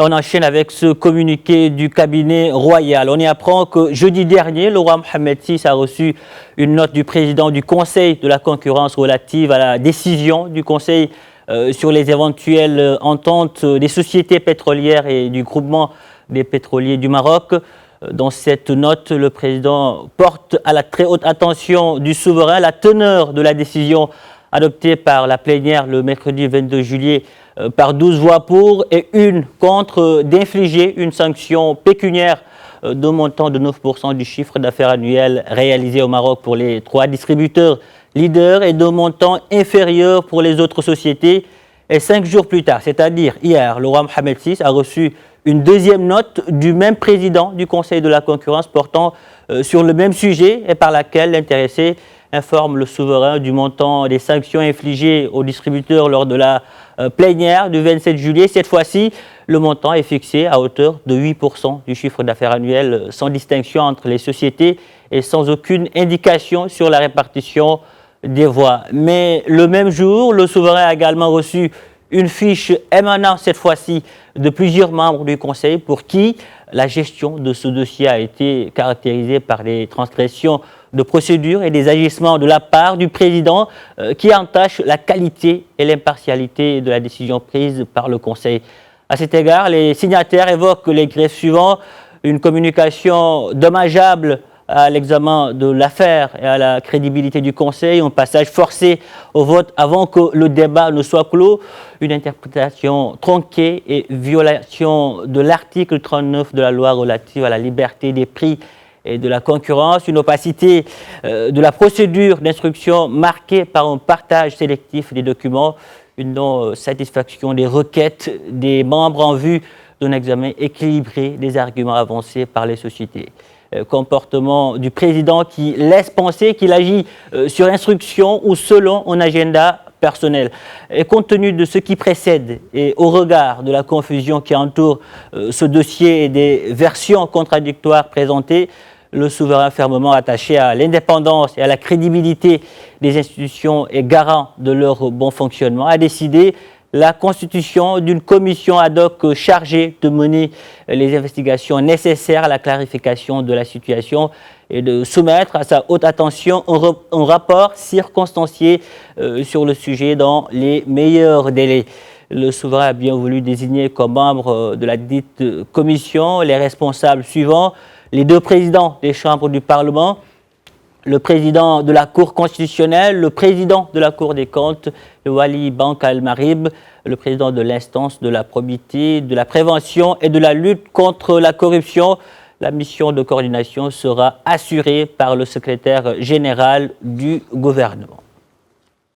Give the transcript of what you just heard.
On enchaîne avec ce communiqué du cabinet royal. On y apprend que jeudi dernier, le roi Mohammed VI a reçu une note du président du Conseil de la concurrence relative à la décision du Conseil sur les éventuelles ententes des sociétés pétrolières et du groupement des pétroliers du Maroc. Dans cette note, le président porte à la très haute attention du souverain la teneur de la décision adoptée par la plénière le mercredi 22 juillet par 12 voix pour et une contre d'infliger une sanction pécuniaire de montant de 9% du chiffre d'affaires annuel réalisé au Maroc pour les 3 distributeurs leaders et de montant inférieur pour les autres sociétés. Et 5 jours plus tard, c'est-à-dire hier, le roi Mohammed VI a reçu une deuxième note du même président du Conseil de la concurrence portant sur le même sujet et par laquelle l'intéressé informe le souverain du montant des sanctions infligées aux distributeurs lors de la plénière du 27 juillet. Cette fois-ci, le montant est fixé à hauteur de 8% du chiffre d'affaires annuel, sans distinction entre les sociétés et sans aucune indication sur la répartition des voix. Mais le même jour, le souverain a également reçu une fiche émanant cette fois-ci de plusieurs membres du Conseil pour qui la gestion de ce dossier a été caractérisée par des transgressions de procédure et des agissements de la part du président qui entachent la qualité et l'impartialité de la décision prise par le Conseil. À cet égard, les signataires évoquent les griefs suivants: une communication dommageable à l'examen de l'affaire et à la crédibilité du Conseil, un passage forcé au vote avant que le débat ne soit clos, une interprétation tronquée et violation de l'article 39 de la loi relative à la liberté des prix et de la concurrence, une opacité de la procédure d'instruction marquée par un partage sélectif des documents, une non-satisfaction des requêtes des membres en vue d'un examen équilibré des arguments avancés par les sociétés. Comportement du président qui laisse penser qu'il agit sur instruction ou selon un agenda personnel. Et compte tenu de ce qui précède et au regard de la confusion qui entoure ce dossier et des versions contradictoires présentées, le souverain fermement attaché à l'indépendance et à la crédibilité des institutions et garant de leur bon fonctionnement a décidé la constitution d'une commission ad hoc chargée de mener les investigations nécessaires à la clarification de la situation et de soumettre à sa haute attention un rapport circonstancié sur le sujet dans les meilleurs délais. Le souverain a bien voulu désigner comme membres de la dite commission les responsables suivants: les 2 présidents des chambres du Parlement, le président de la Cour constitutionnelle, le président de la Cour des comptes, le Wali Bank Al-Marib, le président de l'instance de la probité, de la prévention et de la lutte contre la corruption. La mission de coordination sera assurée par le secrétaire général du gouvernement.